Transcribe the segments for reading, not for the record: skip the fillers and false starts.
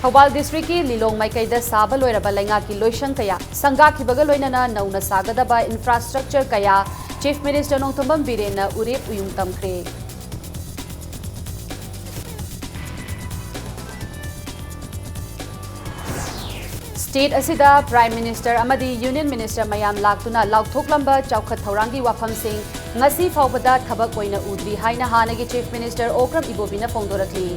Thawal District ki Lilong Maikaida Saba Loiraba Lainga ki Loisang Kaya Sangga Kibaga Loinana Nauna Sagadaba Infrastructure Kaya Chief Minister Nongthombam Birena Urip Uyung Tamkre. State asida Prime Minister amadi Union Minister mayam laktuna laukthoklambe chawkhat thaurangi wafamsing ngasi faubada thabak oina udri haina hanagi Chief Minister Okram Ibobina phongdorakli.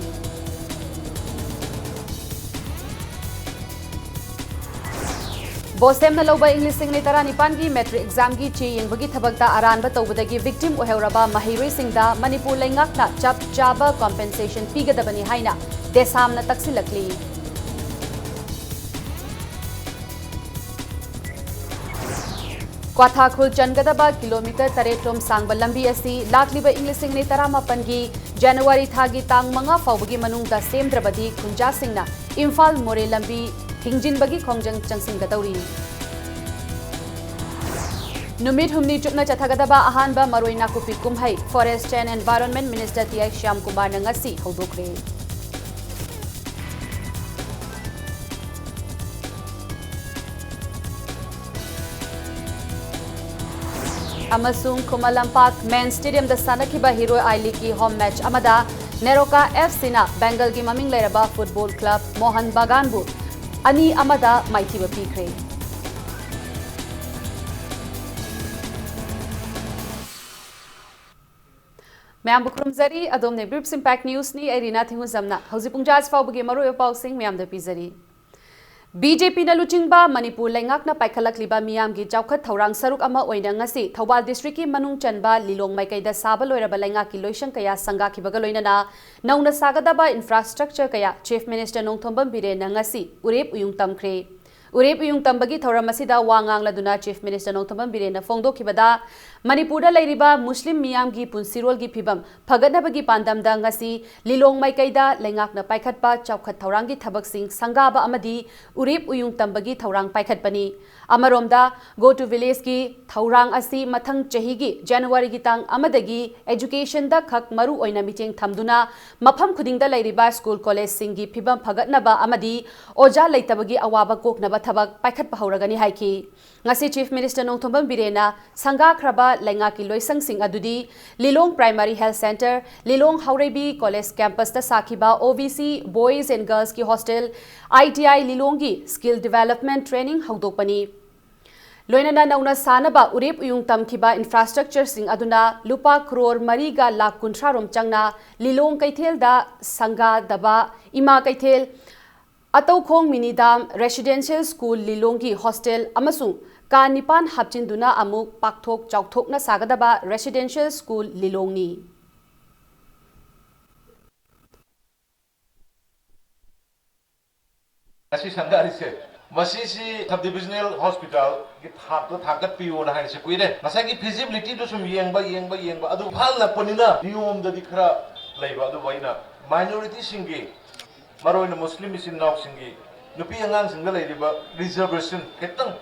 Bosem na loba English singne taranipan gi metric exam gi chi yengbagi thabakta aranba tawbadagi victim oheuraba mahiroi singda Manipur laingakna chap chaba compensation pigadabani haina desamna taksilakli. Kwatha khul changadaba kilometer taretlom sangba lambi asi lakliba English singne taramapan gi January thagi tang manga faubagi manungda semdrabadi khunja singna Imphal More lambi Hingjin bagi Khongjang Changsing Gatauri. Numit humni chupna chathagadaba ahanba maroi nakupi kumhai Forest and Environment Minister T.I. Shyam Kumar ngasi hodokre. Amasung Kumalampak Main Stadium da sanakiba Hero Aili ki home match amada Neroka FC na Bengal ki maming lairaba Football Club Mohan Baganbu Ani amada maithiba pikre. Mayam bukrum zari adom ne Brips Impact News ni Irina Thingu zamna hauzi pungjaz faubage maro pau sing mayam da pizari. BJP na luchingba Manipur laingakna paikhalakliba miyam gi chawkhat thorang saruk ama oina ngasi Thawal district ki manung chanba Lilong Maikaida Saba loiraba lainga ki loisang kaya sangga khibaga loinana nauna sagadaba infrastructure kaya Chief Minister Nongthombam Birena ngasi urep uyung tamkre. Urep uyung tambagi thoram asida wangang laduna Chief Minister Nongthombam Birena phongdokhibada Manipurda lairiba Muslim miyam gi punsirol gi phibam phagatnabagi pandamda ngasi Lilong Maikaida laingakna paikhatpa chawkhat thaurangi thabaksing sangaba amadi urip uyung tambagi thaurang paikhatpani amaromda go to village ki thaurang asi mathang chahi gi January gi tang amadagi education da khak maru oina micheng thamduna mafam khudingda lairiba school college singi phibam phagatnaba amadi oja leitabagi awaba koknaba thabak paikhatpa hauragani haiki ngasi Chief Minister Nongthombam Birena sangga khraba lainga ki loisang sing adudi Lilong Primary Health Center Lilong Haurebi College campus ta sakhiba OVC Boys and Girls ki hostel ITI Lilongi skill development training haudokpani loinana nauna sanaba urep uyung tamkhiba infrastructure sing aduna lupa crore mariga lakh kunthra rom changna Lilong kaithel da sangga daba ima kaithel Ataukhong Minidam Residential School Lilongi Hostel amasung ka nipan hapchinduna amuk pakthok chawthok na sagadaba Residential School Lilongni. Asi sangari se masisi subdivisional hospital ki thap to thakat piu na haise kuire masagi feasibility to sum yengba adu phal na ponina niom da dikhra leiba adu waina minority singi Maroina Muslim is in now singi. Nupi angang single river reservation. Ketang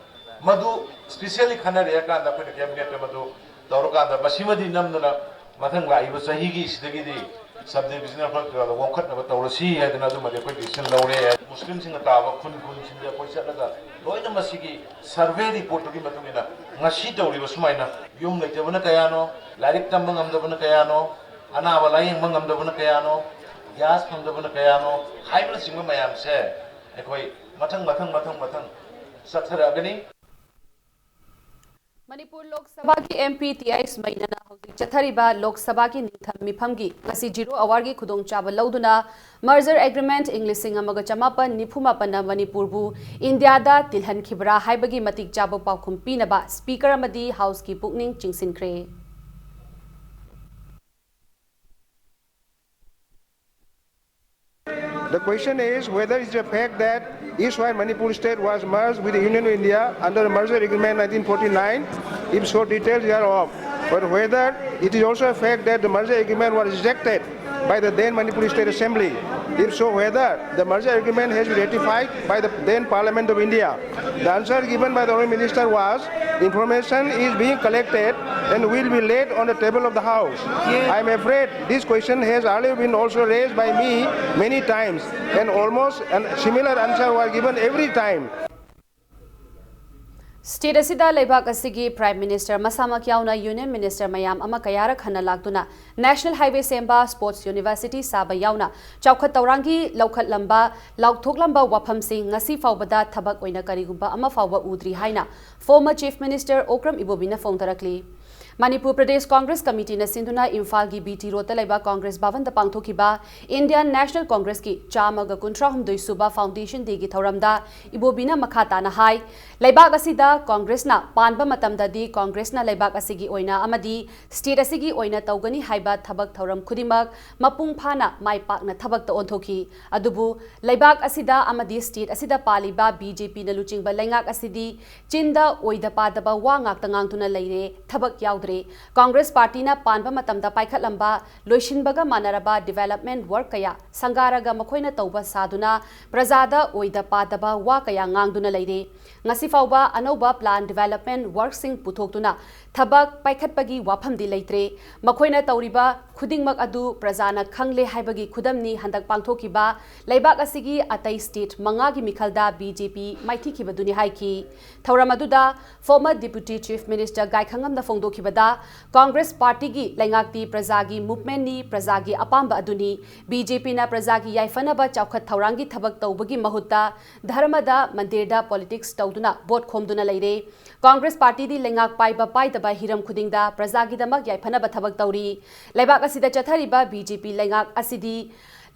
Madu specially Kanariaka and the cabinet Madu, Toroka, the Basimadi Namna, Matanga, was a higi, Stigidi, subdivisional the one cut of Torosi, and another Madiation Lore, Muslims in the tower, Kun in the Poisaka, Loina Masigi, survey report to Gimatumina, Nashito was minor, Yum like the Vanakayano, Larik Tambangam the Vanakayano, Anava lying Mangam the Vanakayano. Gas from the Bunakayano, hybrid single mayam say, Equi, Matang, Sataragani. Manipur Lok Sabha ki MP T.I. Mainana hausi chathariba Lok Sabha ki ningtham mifamgi ngasi jiro awargi khudong chaba lauduna merger agreement English amaga chamapan niphumapan Manipur bu India da tilhan khibra haibagi matik chaba paukhum pinaba speaker amadi house ki pukning chingsinkhre. The question is whether it's a fact that East-Wide Manipur state was merged with the Union of India under the merger agreement 1949, if so details are off. But whether it is also a fact that the merger agreement was rejected by the then Manipuri State Assembly? If so, whether the merger agreement has been ratified by the then Parliament of India? The answer given by the Honourable Minister was, information is being collected and will be laid on the table of the House. I am afraid this question has earlier been also raised by me many times, and almost a similar answer was given every time. State asida leibak asigi Prime Minister Masama Kyauna Union Minister Mayam ama kayara khana lagduna National Highway Semba Sports University Saba yauna Chaukhat Taurangi Laukhat Lamba Laukthok Lamba Wapam Singh ngasi faubada thabak oina karigumba ama fauba udri haina former Chief Minister Okram Ibobina phongtarakli Manipur Pradesh Congress Committee na sinduna Imphal gi BT Road laiba Congress Bhavan da pangthokiba Indian National Congress ki chamaga kuntra humdoi suba Foundation Day gi thoramda Ibobina makhata na hai laibak asida Congress na panba matamda di Congress na laibak asigi oina amadi state asigi oina taugani haiba thabak thoram khudimak mapung phana mai pak na thabak ta onthoki adubu laibak asida amadi state asida paliba BJP na luchingba laingak asidi chinda oida padaba wa ngak tangang tuna leire thabak yaud Congress Party na panba matamda paikhat lamba loishinbaga manaraba development work kaya sangaraga makhoina tauba saduna prajada oida padaba wa kaya ngangduna leire ngasi fauba anoba plan development work sing puthokduna thabak paikhatpagi wafam di leitre makhoina tauriba khudingmak adu prajana khangle haibagi khudamni handak pangthokiba leibak asigi atai state manga gi mikhalda BJP maithi khibaduni haiki thoramaduda former deputy chief minister gai khangam na phongdokiba Congress Party gi laingakti prajagi movement ni prajagi apamba aduni BJP na prajagi yaifanaba chaukhat thaurangi thabak taubagi mahutta dharmada mandirda politics tauduna vote khomduna leire Congress Party di laingak paiba paidaba hiram khudingda prajagi damak yaifanaba thabak tauri laibak asida chathariba BJP laingak asidi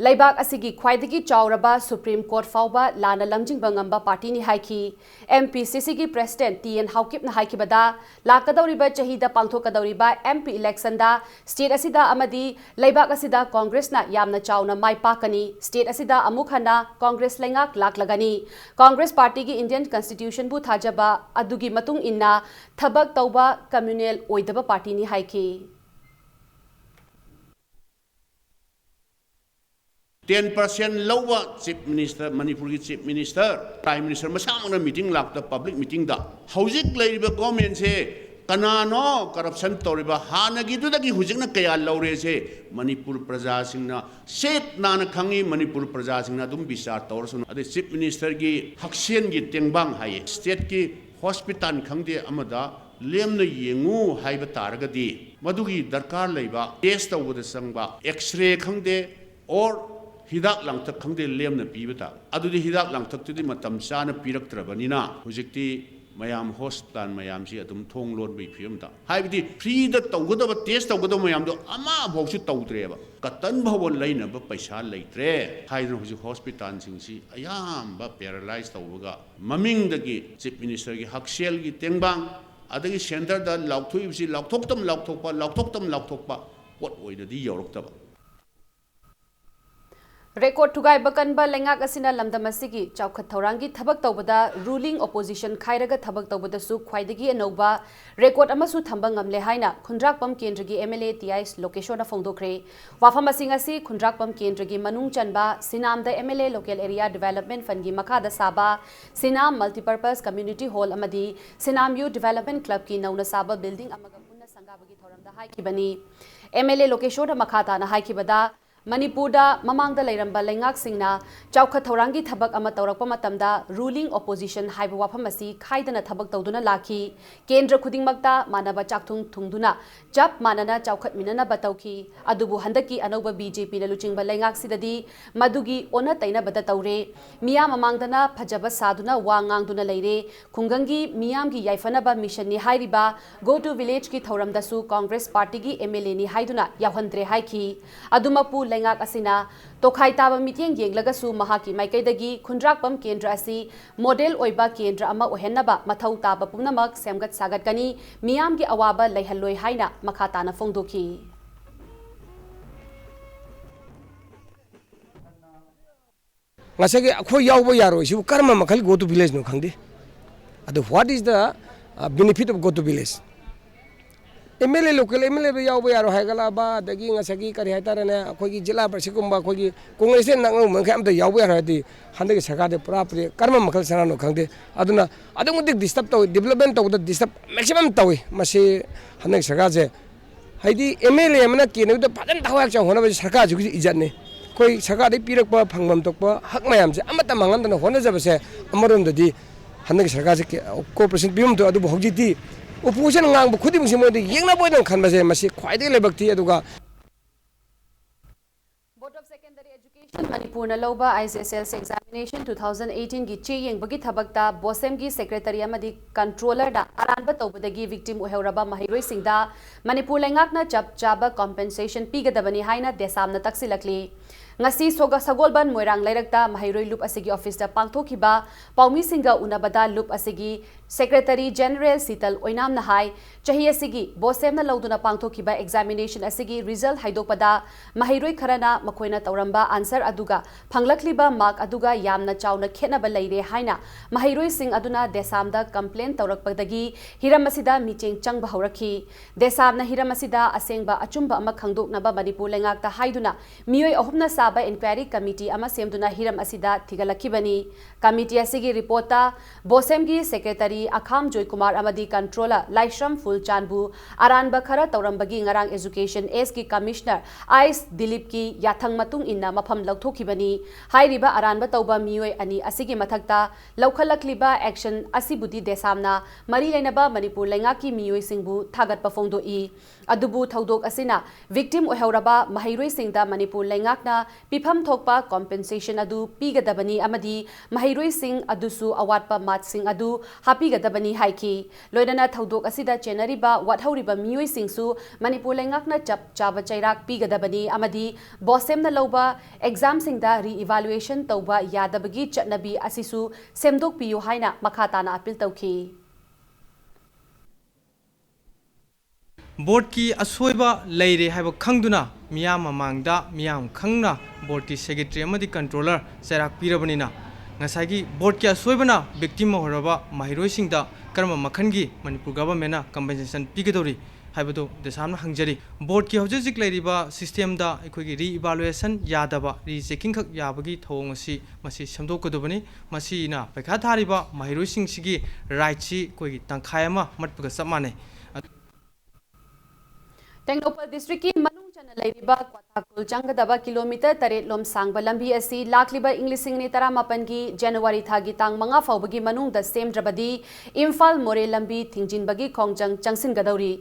Laibak asigi khwaidagi chauraba Supreme Court fauba lana lamjing bangamba party ni haiki MPCC gi president TN Haukip na haiki bada lakadauriba chahida pangthokadauriba MP election da state asida amadi laibak asida Congress na yamna chauna mai pakani state asida amukhana Congress lengak laklagani Congress party gi Indian Constitution bu thajaba adugi matung inna thabak tauba communal oidaba party ni haiki 10% lower Chief Minister, Manipuri Chief Minister, Prime Minister, masama na meeting lakta public meeting da. Hujik laiba government se kanano corruption toriba hanagi du dagi hujik na kaya laure se Manipur praja sing na set na khangi Manipur praja sing na dum bisar tor sun ade Chief Minister gi haksien gi tengbang hai state ki hospital khangde amada lemna yengu haiba taragadi madugi darkar laiba test tawda sangba x-ray khangde or hidak langtak khangde lemna pibata adudi hidak langtak tudi matam chana piraktrabanina hujikti mayam hospital mayam si adum thonglon bai phimta haibidi free da tawgadaba test tawgadaba mayam do ama bhoksu tawdreba katan bhawon laina ba paisa leitre haidna hujik hospital singsi ayam ba paralyzed tawga maming dagi chief minister gi haksel gi tengbang adagi center da laukthoi lauktoktam what oida di yorokta Record tugai bakanba lengak asina lamdamasigi chaukhat thaurangi thabak tawbada ruling opposition khairaga thabak tawbada su khwaidagi anoba record amasu thamba ngamle haina khundrakpam kendragi MLA TIS location phongdokre wafam asing asi khundrakpam kendragi manung chanba sinamda MLA local area development fund gi makada saba sinam multipurpose community hall amadi sinam youth development club ki nauna saba building amaga punna sangabagi thoramda haikibani MLA location makhata na haikibada Manipurda mamangda lairamba laingak singna chaukhat thaurangi thabak ama tawrakpa matamda ruling opposition haiba wafam asi khaidana thabak tawduna lakhi kendra khudingmakta manaba chakthung thungduna chap manana chaukhat minana batauki adubu handaki anoba BJP na luchingba laingak sidadi madugi ona taina bada tawre miya mamangdana phajaba saduna wa ngangduna leire khungangi miyamgi yaifanaba mission ni hairiba go to village ki thauramda su Congress party gi MLA ni haiduna yawhandre haiki adumapu lengak asina tokhai taba mityeng yenglaga su mahaki maikaidagi khundrakpam kendra asi model oiba kendra ama ohennaba mathau taba pumnamak semgat sagat kani miyam gi awaba leihalloi haina makhata na phongdoki ngasage akho yawbo yaro si karma makhal go to village no khangde adu what is the benefit of go to village MLA local MLA yaw ba yaro haigala ba dagi ngasagi kari haitara ne akhoi jila parsikumba akhoi congress nang man kham da yaw ba yaro di hande ki sarkar de pura pre karma makhal sana no khangde aduna adumudik disturb to development to disturb maximum tawi masi hande sarkar je haidi MLA amna kene da padan thawak chang hona ba sarkar ju ijat ne koi sarkar de pirak ba phangmam tokpa hak mayam je amata mangan da hona jaba se amaron da di hande ki sarkar je cooperation bimum to adu hoji di opposition ngang bu khudi msi mo de yengna boy dang khan ba je masi khwai de lebak ti aduga Board of Secondary Education Manipur na loba ISSLC examination 2018 gi che yeng bagi thabakta bosem gi secretary amadi controller da aranba tawbadagi victim uheuraba mahiroi singda Manipur lengak na chap chaba compensation pigadabani haina desamna taksilakli ngasi soga sagolban moirang lairakta mahiroi loop asigi office da pangthokiba paumi singa unabada loop asigi secretary general sital oinam na hai chahi asigi bosem na lauduna pangthokiba examination asigi result haidokpada mahiroi kharana makoina tawramba answer aduga phanglakliba mark aduga yamna chauna khenaba leire haina mahiroi sing aduna desamda complaint tawrakpadagi hiram asida micheng changba haurakhi desamna hiram asida asengba achumba ama khangdoknaba Manipur lengakta haiduna mioi ahumna ba inquiry committee ama semduna hiram asida thigalakibani committee asigi reporta bosem gi secretary akham joy kumar amadi controller laishram fulchanbu aranba khara tawrambagi ngarang education s ki commissioner ais dilip ki yathang matung inna mafam lauthokibani hairiba aranba tawba mioi ani asigi mathakta laukhalakliba action asibudi desamna mari lainaba Manipur lengaki mioi singbu thagat pafongdo I adubu thaudok asina victim oheuraba mahiroi singda Manipur lengakna pifam thokpa compensation adu pigadabani amadi mahiroi sing adusu awatpa mat sing adu hapigadabani haiki loidana thaudok asida chenariba wathauriba mioi singsu Manipur lengakna chap chaba chairak pigadabani amadi bosem na loba exam singda re-evaluation tawba yadabagi chatnabi asisu semdok piyu haina makhatana appeal tawki board की असोइबा लेरे HYBE खंगदुना मियाम मांगदा मियाम खंगना board की secretary अमदी controller सेराक पिरबनिना ngसागी board की असोइबना victim होरबा माहिरोइसिंगदा कर्म मखनगी Manipur government compensation पिगदौरी हाइबदो देसामना हंगजरी board की हौजिक लेरिबा system दा अखोगी री evaluation यादबा री checking खक याबगी थोंगसी मसी समदोकदबनी मसीना पैखा थारिबा माहिरोइसिंगसिगी राइटसी कोगी तंखायमा मटपगा समाने टेक्नोपल डिस्ट्रिक्ट की मनुंग चना लेरिबा क्वाथाकुल चंगदबा किलोमीटर 8 लोम सांगबा लंबी असि लाखलिबा इंग्लिसिंग 18 की जनवरी थागी तांग मंगा फाउबगी मनुंग द सेमद्रबदी इम्फाल मोरे लंबी थिंगजिनबगी खोंगजंग चंगसिन गदौरी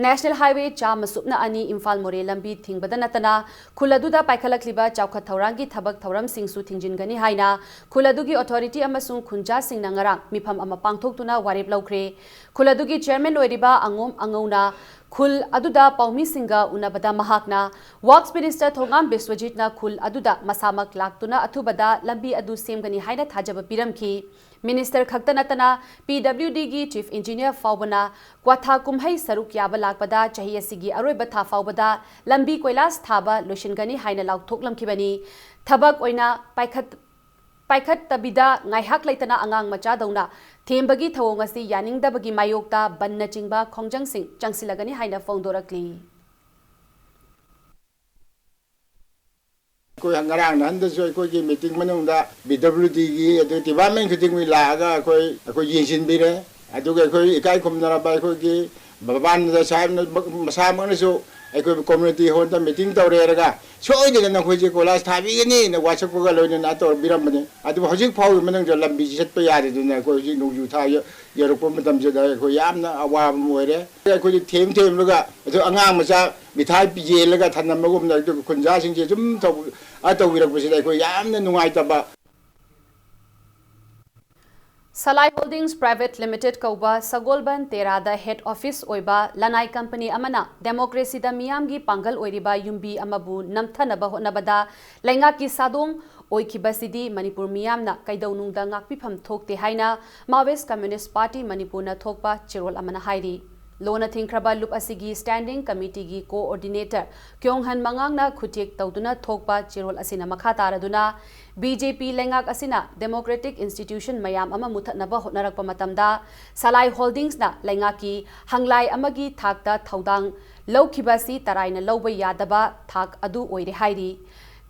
नेशनल हाईवे चाम सुपना अनि इम्फाल मोरे लंबी थिंगबदा नतना खुलदुदा पाइखलकलिबा चौखत थौरांगी थबक थौरम सिंगसु थिंगजिनगनी हाइना खुलदुगी अथॉरिटी अमसुंग खुंजा सिंगना ngarang मिफम अमा पांगथोक्तुना वारेप लौख्रे खुलदुगी चेयरमैन ओइरिबा अंगोम अंगौना खुल अदुदा पौमी सिंगा उनबदा महाकना वर्क्स मिनिस्टर थोंगाम बिस्वजीतना खुल अदुदा मसामक लाक्तुना अथुबदा लंबी अदु सेमगनी हाइना थाजब पिरमखी मिनिस्टर खक्तनतना PWD की चीफ इंजीनियर फाउबना क्वाथा कुमहै सरुक याब लाकपदा चाही असिगी अरोइबा था फाउबदा लंबी कोइलास थाबा लोशिनगनी हाइना लाउथोक्लमखिबनी थबक ओइना पाइखत तबिदा ngaihak laitana angang macha dauna thembagi thawong asi yaningdabagi mayokta banna chingba khongjang sing changsilagani haina fongdorakli कोई ngarang nan da soi ko gi meeting manung da BWD gi adu development khiding wi la ga koi yinsin bi re adu ga koi ikai khumna ba ko gi baban da saib na masa mang na so ai community hon da meeting taw re ga soi de na khoi ji ko la tha bi ni na wa chak ko ga lo na to biram ne adu hojik phau manung jo lambi set pa ya de du na ko ji nu ju tha ya ro ko matam je da ko yam na awa mo re ko ji them lo ga adu angang ma cha mithai pi je la ga thanam ma gum na du khunja sing je jum taw a taw wi ra ko si da ko yam na nungai ta ba Salai Holdings Private Limited Kauba Sagolban Terada Head Office Oiba Lanai Company Amana Democracy da Miyamgi Pangal Oiriba Yumbi Amabu Namthanaba Honabada Lenga ki Sadong Oikibasidi Manipur Miyamna Kaidaunungda Ngakpifam Thokte Haina Maoist Communist Party Manipur na Thokpa Chirol Amana Hairi Lona Thinkraba Lup Asigi Standing Committee gi Coordinator Kyonghan Mangangna Khutik Tauduna Thokpa Chirol Asina Makha Taraduna BJP Lengak Asina Democratic Institution Mayam Ama Muthatnaba Hotnarakpa Matamda Salai Holdings na Lengaki Hanglai Amagi Thakta Thaudang Laukibasi Taraina Lauba Yadaba Thak Adu Oire Hairi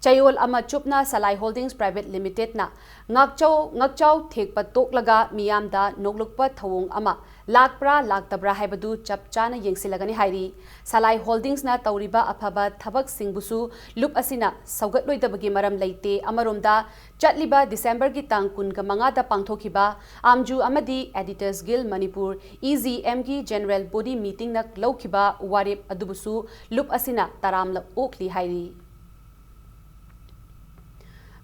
Chayol ama chupna Salai Holdings Private Limited na ngakchau thekpa toklaga miyamda noglukpa thawong ama lakpra laktabra haibadu chapchana yengsilagani hairi Salai Holdings na tauriba afaba thabak singbusu lup asina saugatloidabagi maram leite amaromda chatliba December gi tang kun ga mangada pangthokiba amju amadi Editors Guild Manipur EZM gi General Body Meeting na laukiba warip adubusu lup asina taramla okli hairi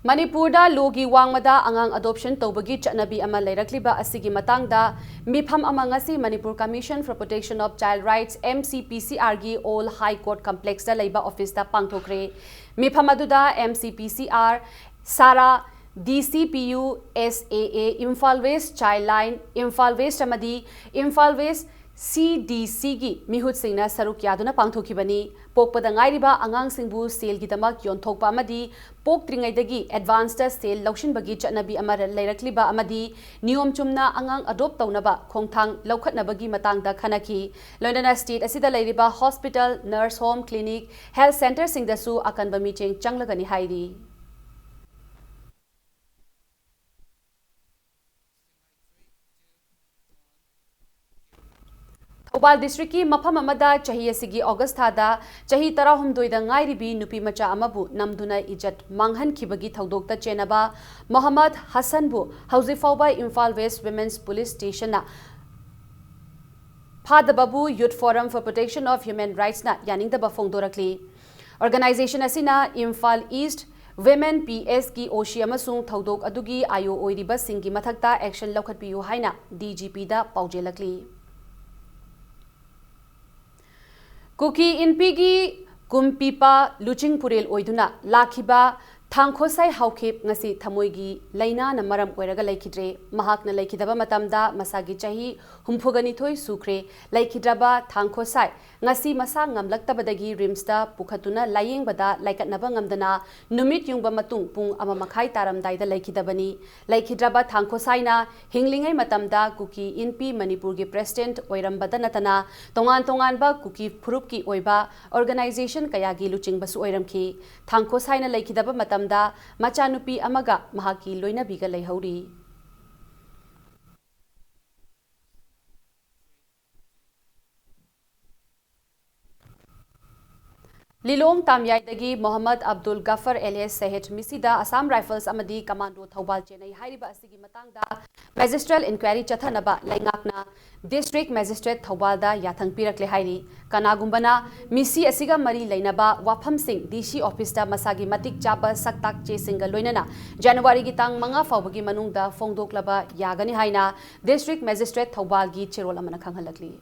Manipur da logi wangmada angang adoption tobagi chatnabi ama leirakliba asigi matangda mifam ama ngasi Manipur Commission for Protection of Child Rights MCPCR gi All High Court Complex da leiba office da pangthokre mifam aduda MCPCR Sara DCPU SAA Imphal West Child Line Imphal West amadi Imphal West CDC gi mihut singna saruk yaduna pangthokibani pokpada ngairiba angang singbu sel gi damak yonthokpa amadi poktringaidagi advanced sel laushin bagi chatnabi amara leirakliba amadi niyom chumna angang adopt taunaba khongthang laukhatnabagi matangda khanaki loindana state asida leiriba hospital nurse home clinic health center singdasu akanba micheng changlagani hairi Thobal District ki mafam amada chahi asigi August thada chahi 12 da ngairibi nupi macha amabu namduna ijat manghan khibagi thaudokta chenaba Muhammad Hassan bu hauzi fauba Imphal West Women's Police Station na Phadababu Youth Forum for Protection of Human Rights na yaningdaba phongdorakli Organization asina Imphal East Women PS ki Oshi amasung thaudok adugi ayo oiriba singi mathakta action laukhatpiu haina DGP da paujelakli Kuki inpigi kumpipa luching purel oiduna lakhiba thangkhosai haukhep ngasi thamoigi laina na maram oiraga laikhidre mahakna laikhidaba matamda masagi chahi humphogani thoi sukre laikhidraba thangkhosai ngasi masa ngamlaktabadagi rimsta pukhatuna layingbada laikatnaba ngamdana numit yungba matung pung ama makhai taramdaida laikhidabani laikhidraba thangkhosai na hinglingai matamda kuki inpi Manipur gi president oirambada natana tongan ba kuki phurup ki oiba organization kaya gi luching basu oiramki thangkhosai na laikhidaba matamda machanupi amaga mahaki loinabiga leihori Lilong Tamyaidagi Muhammad Abdul Ghaffar alias Sahid Misida Assam Rifles amadi Commando Thobal Chennai Hairiba asigi matangda Magistral Inquiry Chathanaba Laingakna District Magistrate Thobal da yathang pirakle hairi kanagumbana misi asiga mari leinaba wafam sing DC office da masagi matik chaba saktak che singa loinana January gi tang manga fawbagi manungda fongdoklaba yagani haina District Magistrate Thobal gi chirol amana khanghalakli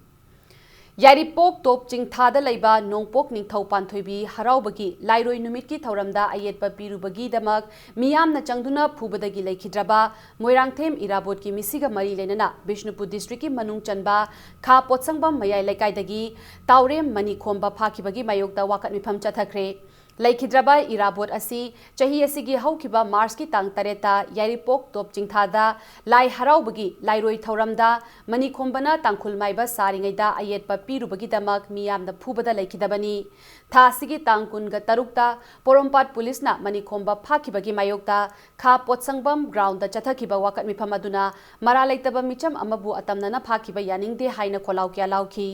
Yaripok top chingthada leiba nongpok ningthau panthoibi haraubagi lairoi numit ki thauramda ayetpa pirubagi damak miyamna changduna phubadagi leikhidra moirangthem irabot ki misiga mari lenana Bishnupur district ki manung chanba kha potsangbam mayai lekaidagi taurem mani khomba phakibagi mayokta wakat mifam chathakre Laikhidraba irabot asi chahi asigi haukiba Mars ki tang tareta Yaripok top chingthada lai haraubagi lairoi thauramda mani khombana tangkhul maiba saringaida ayetpa pirubagi damak miyamna phubada laikhidabani tha asigi tangkun ga tarukta Porompat police na mani khomba phakibagi mayokta kha potsangbam ground da chathakiba wakat mifam aduna mara laitaba micham amabu atamnana phakiba yaningde haina kholau kya lauki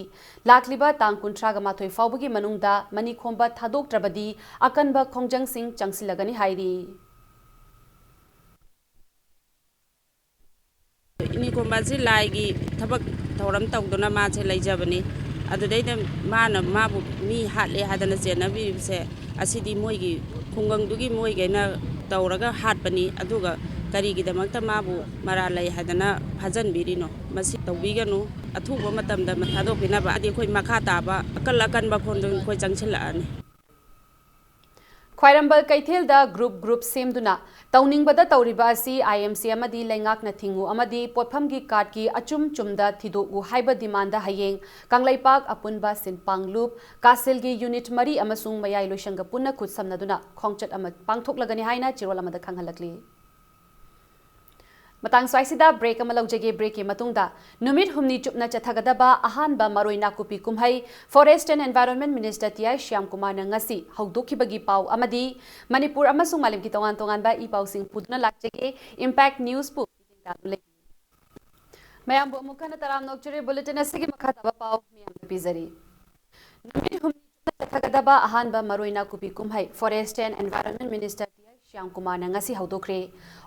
lakliba tangkun traga mathoi faubagi manungda mani khomba thadoktrabadi akanba khongjang sing changsilagani hairi ini kombaji laigi thabak thoram tawdona ma che leijabani adudaida mana mabu mi hatle hadana chenabi se asidi moigi khungang dugi moigaina tawraga hatpani aduga karigi damakta mabu mara lai hadana bhajan birino masi tawbiganu athuba matamda mathadokina ba adi khoi makha taba akal akan ba khondung khoi changchilani Khwairamband कैथेलदा group सेमदुना तौनिंगबदा तौरिबा asi IMC amadi लेंगाकना थिंगु amadi पोटफमगी कार्डकी अचुम चुमदा थिदोगु हाइबा डिमांड हयेंग कांगलाइपाक अपुनबा सिनपांगलुप कासिलगी यूनिट मरी अमसुंग मयाई लोइशंग पुन्ना खुद समनदुना खोंगचट अम पांगथोकलगनी हाइना चिरोल अमदा खंगहलकली मतंग स्वाइसिदा ब्रेक अमा लौजगे ब्रेक के मतुंगदा नुमित हुमनी चुपना चथगदबा अहानबा मरोई नाकुपी कुमहै forest and environment minister TI Shyam Kumar नंगसी हौदोखिबगी पाउ अमदी मणिपुर अमसुंग मालिम की तोंगान तोंगानबा ई पाउसिंग पुदना लाक्चगे इम्पैक्ट न्यूज पु मयाम बो मुखना तराम नोकचरे बुलेटिन असगी मखा तबा पाउ मियाम पिजरी नुमित हुमनी चुपना चथगदबा अहानबा मरोई नाकुपी कुमहै forest and environment minister Shyam Kumar नंगसी हौदोखरे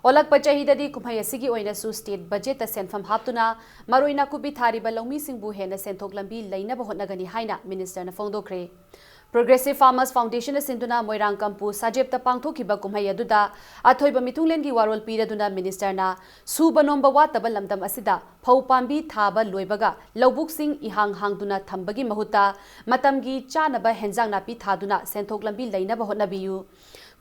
ओलक पचहीददी कुमहै असिगी ओइनसु स्टेट बजेट सेंफम हापतुना मरोइना कुबी थारिबा लौमी सिंबु हेना सेंथोक लंबी लैनब होटनगनी हाइना मिनिस्टर न फोंदोखरे प्रोग्रेसिव फार्मर्स फाउंडेशन सिंधुना मोइरांग कंपु साजेब त पांगथोखिबा कुमहै अदुदा अथोइबा मिथुंगलेनगी वारोल पीरदुना मिनिस्टर ना सुबा नोंबा वातबा लमदम असिदा फौ पांबी थाबा लोइबगा लौबुक सिंह इहांग हांगदुना थंबगी महुता मतमगी चानबा हेंजांग नापी थादुना सेंथोक लंबी लैनब होटनबियु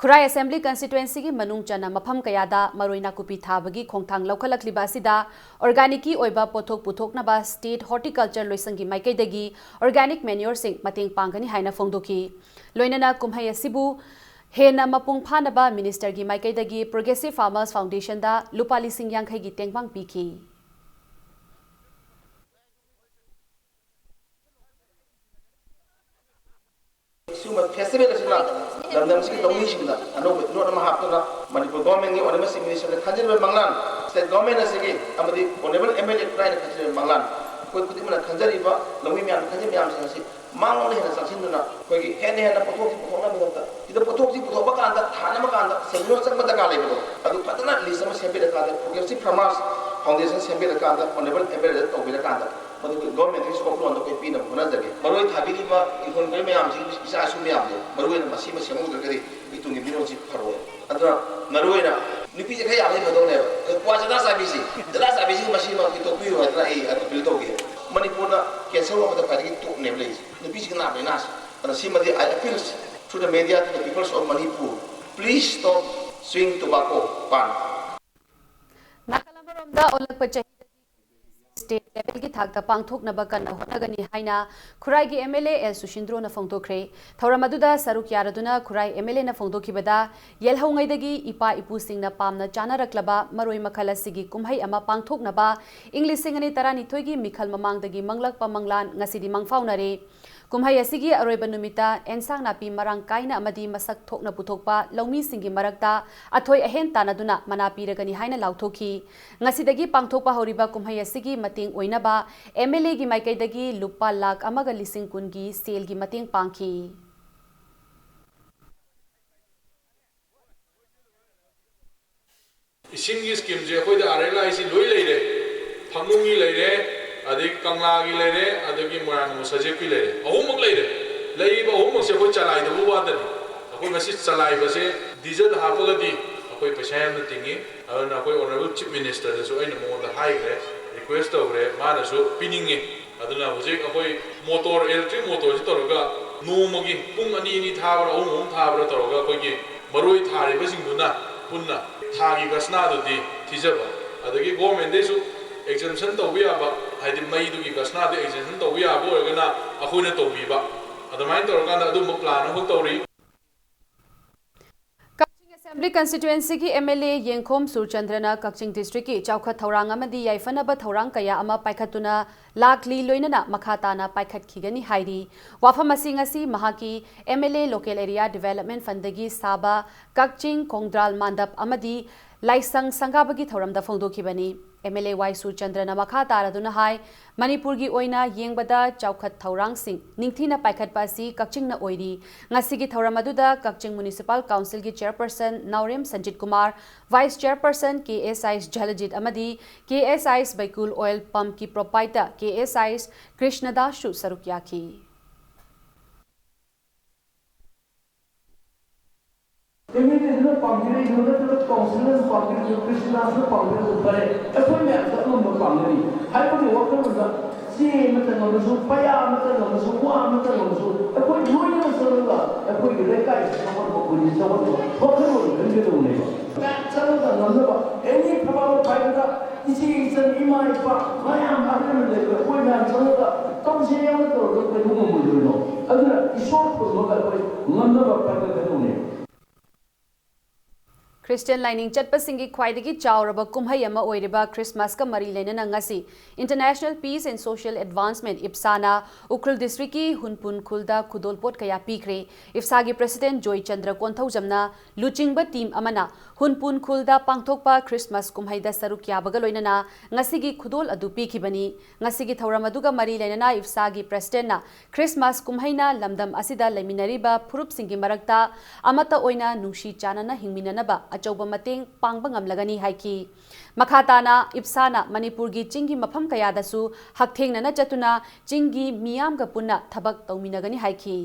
खुराई असेंबली कंस्टिट्युएंसी की मनुंग चना मफम कयादा मरोइना कुपी थाबगी खोंगथांग लौखलकलिबा असिदा ऑर्गेनिकी ओइबा पोथोक पुथोकनबा स्टेट हॉर्टिकल्चर लोइसंगी माइकैदगी ऑर्गेनिक मैन्योर सिंग मतेंग पांगनी हाइना फोंदोखी लोइनना कुमहै असिबु हेना मपुंग फानबा मिनिस्टर की माइकैदगी प्रोग्रेसिव फार्मर्स फाउंडेशन दा लुपा लिसिंग यांखै की तेंगबांग पीखी फेस्टिवल असना लंदन से लौनी सिंदा अनोब नोट अमा हापना मणिपुर गवर्नमेंट की ऑनरेबल मिनिस्टर खाजिर मंगलान स्टेट गवर्नमेंट असगी अमदी ऑनरेबल एमएलए प्राइन खाजिर मंगलान कोई खुद मन खंजरीबा लौमी म्याम खंजर म्याम से मांगोन हेना संसिंदुना कोई हेन हेना पथोक पथोकना बिदता इद पथोक जी पथोबा कांदा थानमा कांदा सेमिनो चंगबा दगा लेबो अदु फतना लिस्ट अमा सेम्बे कांदा प्रोग्रेसिव फार्मर्स फाउंडेशन सेम्बे कांदा ऑनरेबल एमएलए तोबिला कांदा गवर्नमेंट की स्कोप लोन कोई पीना होना जगे मरोई थाबीबा इकोन गई मैम जी इसा असु मैम दे मरोई ना मसी मसी मु गरी इतुंगी बिनो जी फरो अदरा मरोई ना निपी जे खया आबे भदोने क्वा जदा साबिसी मसी मा की तो पियो हदरा ए अदु बिल तोगे मणिपुर ना कैंसर हो बता की तो ने प्लेस निपी जी ना बेनास अन सीमदी I appeals through the media to the peoples of Manipur please stop swing tobacco पान नाकालमरोमदा ओलक पचही स्टेट लेवल की थाकता पांगथोकनबा कन्ना होटनगनी हाइना खुराई की एमएलए एल सुशिंद्रो न फोंदोखरे थौरमदुदा सरुक यारदुना खुराई एमएलए न फोंदोखिबदा येलहौंगैदगी इपा इपुसिंगना पामना चानारक्लबा मरोई मखल असिगी कुमहै अमा पांगथोकनबा इंग्लिसिंगनी तरानिथोइगी मिखल ममांगदगी मंगलकपा मंगलान ngасidi mangfaunare कुमहै असिगी अरोइबा नुमिता एनसांग नापी मरांग काइना अमदी मसक थोकना पुथोकपा लौमी सिंगी मरक्ता अथोइ अहेन तानादुना मना पीरगनी हाइना लाउथोखी ngасidi पांगथोकपा हौरिबा कुमहै असिगी मतेंग ओइनबा एमएलए की माइकैदगी लुपा लाख अमगा लिसिंग कुनगी सेल की मतेंग पांखी इसिंगी स्कीम जे अखोइदा आरएलआईसी लोइ लेरे फंगुंगी लेरे अदि कंगलागी लेरे अदगी मोरांग सजेपी लेरे अहुमक लेरे लेइबा अहुमक से अखोइ चलाइदबु वादन अखोइ मसि चलाइबसे डीजल हापगदी अखोइ पैसा याम तिंगी अदना अखोइ ऑनरेबल चीफ मिनिस्टर दसु अइना मोंदा हाइग्रे रिक्वेस्ट तौरे मानसु पिनिंगे अदना हुजिक अखोइ मोटर इलेक्ट्रिक मोटर से तौरगा नोमगी पुंग अनि नि थाबरा अहुम थाबरा तौरगा अखोइगी मरोइ थारिबसिंगुना पुन्ना थागी गसनादुदी थिजबा अदगी गवर्नमेंट देसु एक्जेम्पशन तौबि याबा हाइदि मईदुगी गसनादे एक्जेम्पशन तौबि याबो ओरगना अखोइना तौबिबा अदमाइन तौरकांदा अदुम प्लान हो तौरी असेंबली कंस्टिट्युएंसी की एमएलए येंखोम सुरचंद्रना कक्चिंग डिस्ट्रिक्ट की चौखत थौरांग अमदी याइफनब थौरांग कया अमा पाइखतुना लाखली लोइनना मखाताना पाइखतखिगनी हाइरी वाफम असिंग असि महाकी एमएलए लोकल एरिया डेवलपमेंट फंडगी साबा कक्चिंग कोंगद्राल मांडप अमदी लाइसंग संगाबगी थौरमदा फोंदोखिबनी एमएलए वाई सुरचंद्रना मखा तारदुना हाई मणिपुर की ओइना येंगबदा चौखत थौरांग सिंह निंगथीना पाइखतपा असि कक्चिंगना ओइरी ngасigi थौरम अदुदा कक्चिंग म्युनिसिपल काउंसिल की chairperson Naorem Sanjit Kumar vice chairperson केएसआईस झलजित अमदी केएसआईस बैकुल ऑयल पंप की प्रोपाइटर केएसआईस कृष्णदासु सरुक याखी They made this little pump, you know, councillor party क्रिस्टनास पार्टी पर अखोई में अदम पांगरी हाय को वक्त में सी मतलब नोसु पया मतलब नोसु वा मतलब नोसु अखोई लोई ना सरगा अखोई रेकाई समर को पुलिस समर को फोकरो रंगे तो नहीं सरगा नंदबा एनी प्रभाव पाएगा इसी इसन इमा इपा मायाम आदम ले कोई ना सरगा तब से ये तो कोई मुंह मुंह लो अगर ईश्वर को मगर कोई नंदबा पाएगा तो नहीं Christian lining chatpasingi khwaidagi chawraba kumhai ama oiriba Christmas ka mari lenana ngasi International Peace and Social Advancement IPSAna Ukrul District ki Hunpun Khulda Khudolpot kaya pikre IPSA gi President Joy Chandra Konthojamna luchingba team amana Hunpun Khulda pangthokpa Christmas kumhai da saruk yabaga loinana ngasi gi khudol adu pikibani ngasi gi thauram aduga mari lenana IPSA gi President na Christmas kumhai na lamdam asida leminariba phurup singi marakta amata oina nungshi chanana hingminanaba अचौब मतेंग पांगबा ngamlagani haiki makhatana ipsana manipur gi chingi mafam kayadasu hakthengna chatuna chingi miyam ga punna thabak tawminagani haiki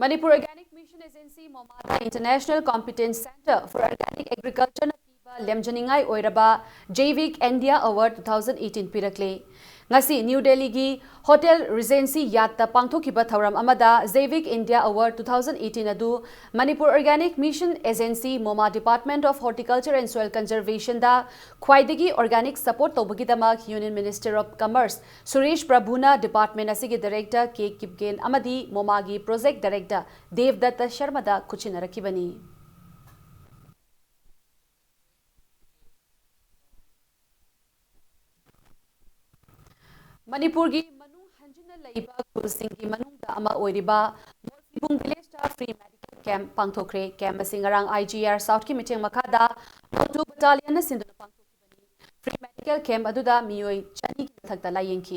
Manipur Organic Mission Agency Momada International Competence Center for Organic Agriculture na lemjaningai oiraba Jaivik India Award 2018 pirakle ngasi New Delhi gi Hotel Regency Yatta pangthokiba thauram amada Jaivik India Award 2018 adu Manipur Organic Mission Agency Moma Department of Horticulture and Soil Conservation da khwaidagi organic support tobagi-damak Union Minister of Commerce Suresh Prabhuna Department asigi Director K Kipgen amadi Moma gi Project Director Devdatta Sharma da kuchinarakibani Manipur gi manung hanjina laiba khulsing gi manung da ama oiriba Morfibung village da free medical camp pangthokre camp asing arang IGR South ki meeting makada Motu battalion na sinduna pangthokibani free medical camp aduda miyoi chani ki thakta la yengki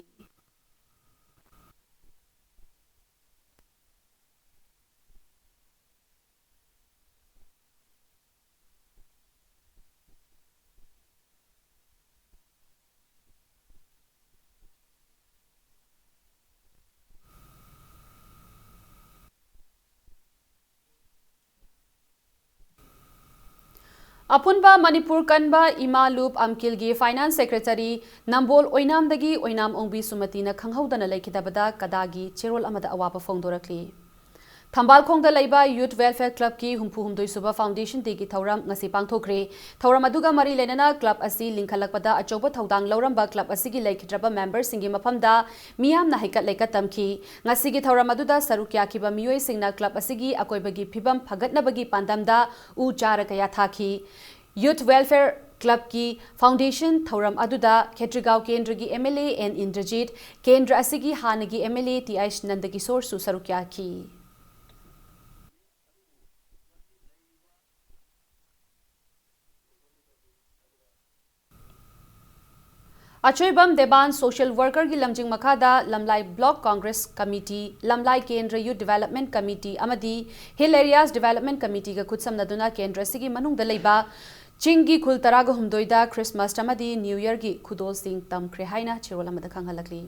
Apunba Manipur Kanba Imalup Amkilgi Finance Secretary Nambol Oinamdagi Oinam Ongbi Sumatina Khanghaudana Laikidabada Kadagi Cherol Amada Awapa Fongdorakli Thambal Khongda Laiba Youth Welfare Club ki Humpu Humdoi Suba Foundation Degi Thauram ngasi pangthokre Thauram aduga mari lenana club asi lingkhalakpada achoba thaudang lauramba club asigi laikhidraba members singi maphamda miyam na haikat laikat tamki ngasi gi thauram aduda sarukya kiba miyoi singna club asigi akoibagi phibam phagatnabagi pandamda u chara kaya thaki Youth Welfare Club ki Foundation Thauram aduda Khetrigao Kendra gi MLA and Indrajit Kendra asigi hanagi MLA TI Nandagi Sor su sarukya ki Achoibam Deban Social Worker ki lamjing makada Lamlai Block Congress Committee, Lamlai Kendra Youth Development Committee, Amadi Hill Areas Development Committee ka khutsam naduna Kendra sigi manung dalaiba Chingi khul taraga humdoida Christmas tamadi New Year gi khudol sing tamkhre haina chirola mada khanghalakli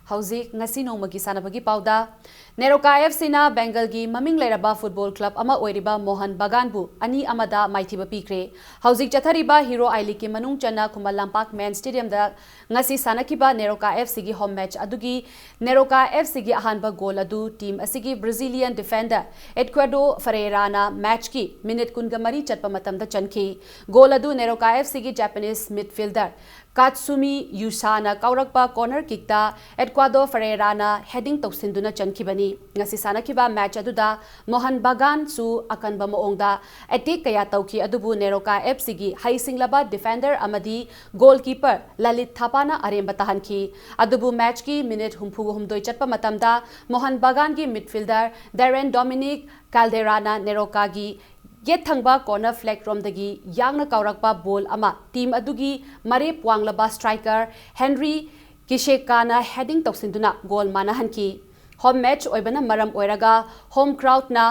Hauzik ngasi nomagi sanabagi pauda Neroka FC na Bengal gi maming lairaba football club ama oiriba Mohan Baganbu ani amada maithiba pikre Hauzik chathariba Hero Aili ki manung chana Kumal Lampak Main Stadium da ngasi sanakiba Neroka FC gi home match adugi Neroka FC gi ahanba goal adu team asigi Brazilian defender Eduardo Ferreira na match ki minute kungamari chatpa matamda chanki goal adu Neroka FC gi Japanese midfielder Katsumi Yusana kaurakpa corner kick ta Eduardo Ferreira na heading toksinduna chankibani ngasi sanakiba match aduda Mohan Bagan su akanba moongda attack kaya tauki adubu Neroka FC gi haisinglaba defender amadi goalkeeper Lalit Thapana aremba tahanki adubu match ki minute humpu humdoi chatpa matamda Mohan Bagan gi midfielder Darren Dominic Calderana Neroka gi Get thangba corner flag from dagi yangna kaurakpa ball ama team adugi mare puanglaba striker Henry Kishekana heading toksinduna goal manahanki home match oibana maram oiraga home crowd na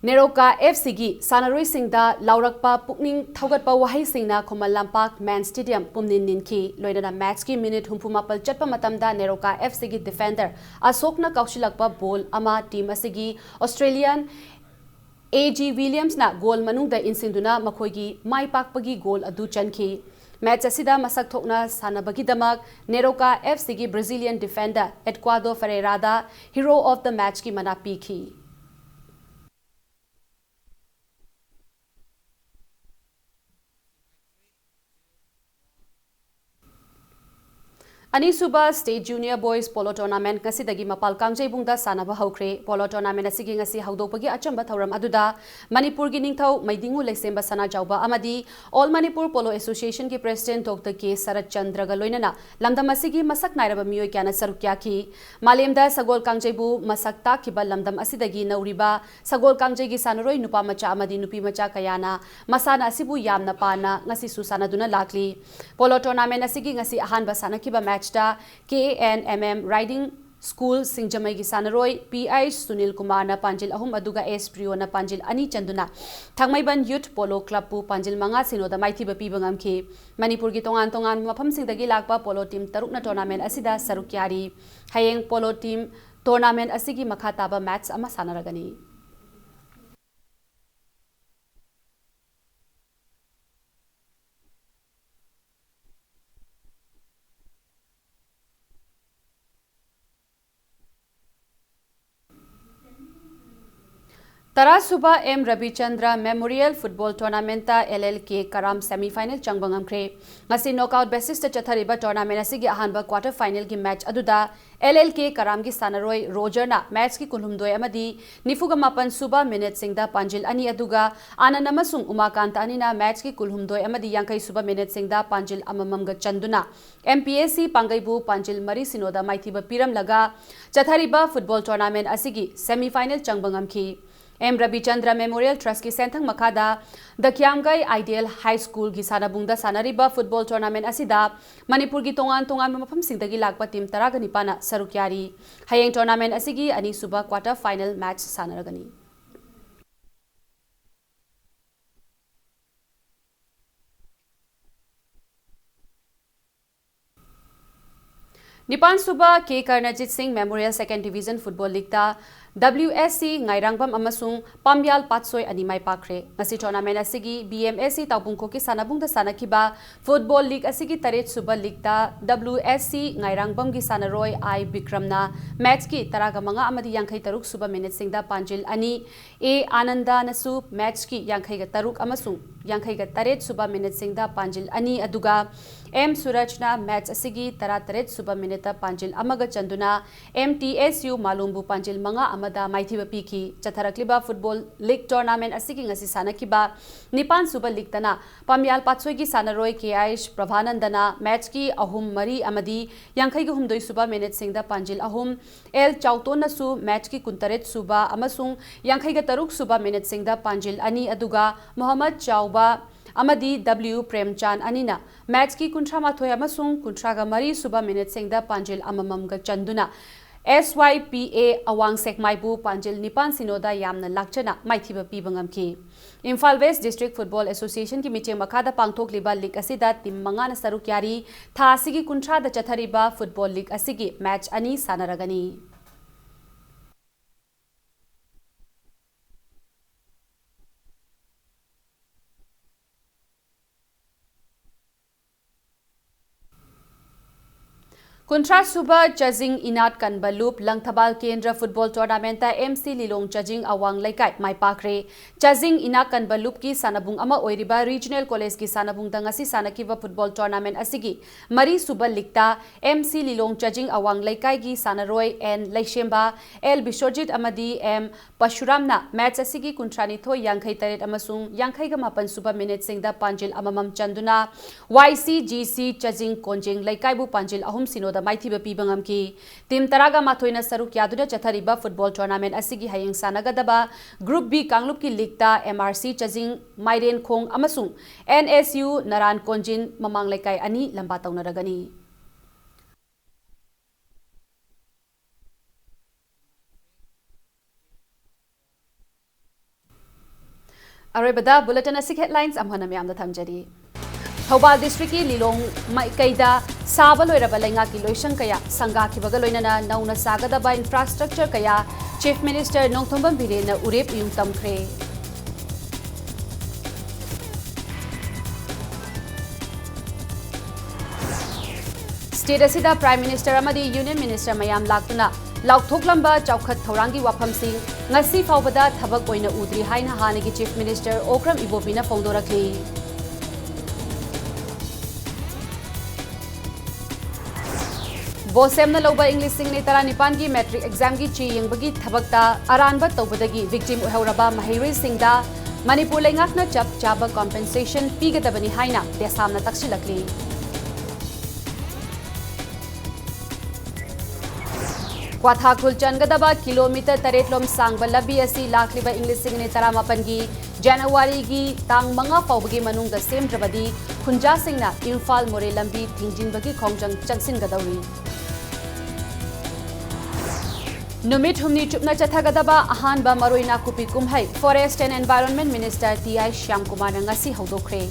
NEROCA FC सानरोई सिंगदा लाउरकपा पुकनिंग थौगटपा वहाई सिंगना Khuman Lampak main stadium पुमनिन निनखी लोइना मैच की मिनिट 64 चटपा मतमदा नेरोका एफसी डिफेंडर अशोकना कौशिलकपा बॉल अमा टीम असिगी ऑस्ट्रेलियन एजी विलियम्स ना गोल मनुंगदा इंसिंदुना मखोइगी माई पाकपगी गोल अदु चनखी मैच असिदा मसक थोकना सानबगीदमक NEROCA FC Brazilian defender Eduardo फेरेरादा हीरो ऑफ द मैच की मना पीखी अनीसुबा state junior boys polo tournament गसीदगी मपाल कांगजेबुंगदा सानबा हौख्रे पोलो टूर्नामेंट असिगी ngasi हौदोपगी अचंबा थौरम अदुदा मणिपुर की निंगथौ मैदिंगु लेसेंबा सना जाउबा अमदी ऑल मणिपुर पोलो एसोसिएशन की प्रेसिडेंट डॉक्टर के शरद चंद्र गा लोइनना लमदम असिगी मसक नायरबा मियोय क्याना सरुक्याखी मालेमदा सगोल कांगजेबु मसक ताखिबा लमदम असिदगी नौरिबा सगोल कांगजेगी सानरोय नुपा मचा अमदी नुपी मचा कयाना मसाना असिबु यामना पाना ngasi सुसानादुना लाखली पोलो टूर्नामेंट असिगी ngasi अहानबा सानकिबा match KNMM riding school Singjamei की सानरोय PI सुनील कुमार ना पांजिल अहुम अदुगा एस प्रियो ना पांजिल अनि चंदुना थंगमैबन यूथ पोलो क्लब पु पांजिल मंगा सिनोदा माइथिबा पीबा ngamखि मणिपुर की तोंगान तोंगान मफम सिंगदगी लाकपा पोलो टीम तरुकना टूर्नामेंट असिदा सरुक्यारी हयेंग पोलो टीम टूर्नामेंट असिगी मखा ताबा मैच अमा सानरगनी तरासुबा M Ravichandra memorial football tournament LLK Karam semifinal चंगबंगमख्रे ngasi नॉकआउट बेसिस चथरिबा टूर्नामेंट असिगी अहानबा क्वार्टर फाइनल की मैच अदुदा LLK कराम की सानरोय रोजरना मैच की कुलहुमदोय अमदी निफुगा मापन सुबा मिनिट सिंगदा पांजिल अनि अदुगा आनंद अमसुंग उमाकांत अनिना मैच की कुलहुमदोय अमदी यांखै सुबा मिनिट सिंगदा पांजिल अमममगा चंदुना MPSC पांगैबु पांजिल मरी सिनोदा माइथिबा पीरम लगा चथरिबा फुटबॉल टूर्नामेंट असिगी सेमीफाइनल चंगबंगमखि एम रविचंद्र मेमोरियल ट्रस्ट की सेंथंग मखादा the Kyamgei ideal high school की सानबुंगदा सानरिबा फुटबॉल टूर्नामेंट असिदा मणिपुर की तोंगान तोंगान मफम सिंगदगी लाकपा टीम 19 सरुक्यारी हयेंग टूर्नामेंट असिगी अनीसुबा क्वार्टर फाइनल मैच सानरगनी निपान सुबा K Karnajit Singh memorial second division football league WSC ngairangpam amasung pamyal patsoi ani mai pakre ngasi tournament asigi BMSC taubungko ki sanabungda sanakiba football league asigi taret suba league da WSC ngairangpam gi sanaroi I Bikramna match ki taraga manga amadi yankhai taruk suba minute singda panjil ani A Ananda nasu match ki yankhai ga taruk amasung yankhai ga taret suba minute singda panjil ani aduga M Surajna match asigi taret suba minute panjil amaga chanduna MTSU malumbu panjil manga amada maithiba piki chatharakliba football league tournament asigi ngasi sanakiba nipan suba league tana pamyal patsoi gi sanaroi KIH Prabhanandana match ki ahum mari amadi yankhai gi humdoi suba minute singda panjil ahum L Chautona su match ki kuntaret suba amasung yankhai ga taruk suba minute singda panjil ani aduga Muhammad Chauba amadi W Premchan anina match ki kuntra mathoi amasung kuntra ga mari suba minute singda panjil amamam ga chanduna SYPA awang sekmaibu panjil nipan sinoda yamna lakchana maithiba pibangamki Imphal West District Football Association ki miche makhada pangthokliba league asida tim mangana sarukyari tha asigi kuntra da chathariba football league asigi match ani sanaragani Kuntra Suba Chazing Inat Kanbalup Langthabal Kendra Football Tournament MC Lilong Chazing Awang Laikai Mai Pakre Chazing Inat Kanbalup ki sanabung ama oiriba Regional College ki sanabung dangasi sanakiba Football Tournament asigi Mari Suba Likta MC Lilong Chazing Awang Laikai gi Sanaroi N Laishemba L Bishojit Amadi M Pashuramna match asigi Kuntrani Tho Yankhai Taret Amasung Yankhai ga mapan Suba minute singda Panjil Amamam Chanduna YCGC Chazing Konjing Laikai bu Panjil Ahum Sino maithiba pibangamki team taraga mathoina saruk yaduna chathariba football tournament asigi hayeng sanagadaba group B kanglup ki league ta MRC Chazing Mairen Khong amasung NSU Naran Konjin mamang lekai ani lamba taunaragani अरोबदा bulletin असि headlines अमहन म्याम थमजरी Thoubal district की लिलोंग माइकैदा साब लोइरबा लैंगा की लोइसंग कया संगाखिबगा लोइनना नौना सागदबा इंफ्रास्ट्रक्चर कया चीफ मिनिस्टर नोंथोंबम बिरेन उरेप युम तमख्रे स्टेट असिदा प्राइम मिनिस्टर अमदी यूनियन मिनिस्टर मयाम लाक्तुना लाउथोकलंबा चौखत थौरांगी वाफमसिंग ngasi फाउबदा थबक ओइना उद्री हाइना हानेगी चीफ मिनिस्टर ओक्रम इबोबीना फोंदोरखली बोसेमना लौबा इंग्लिश सिंगने 19 की मैट्रिक एग्जाम की ची यंगबगी थबकता अरानबा तौबदगी विक्टिम ओहौरबा महिरोई सिंगदा मणिपुर लेंगाकना चप चाबा कॉम्पेंसेशन पीगदबनी हाइना देसामना तक्सिलकली क्वाथाखुल चनगदबा किलोमीटर 8 लोम सांगबा लबी असि लाखलिबा इंग्लिश सिंगने 18 की जनवरी की तांग मंगा फाउबगी मनुंगदा सेमद्रबदी खुंजा सिंगना इम्फाल मोरे लंबी थिंजिनबगी खोंजंग चंगसिनगदौरी नुमित हुमनी चुपना चथगदबा अहानबा मरोइना कुपी कुमहै forest and environment minister TI Shyam Kumar ngasi हौदोखरे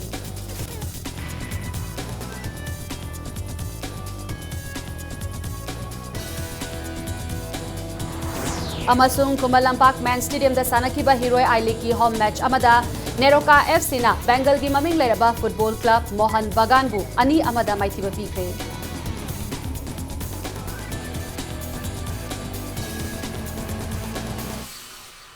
अमसुंग कुमल लंपाक मैन स्टेडियम दा सानखिबा हिरोय आई लीग की होम मैच अमदा नेरोका एफसी ना बेंगल की ममिंग लेरबा फुटबॉल क्लब मोहन बगान बु 2-1 माइथिबा पीखरे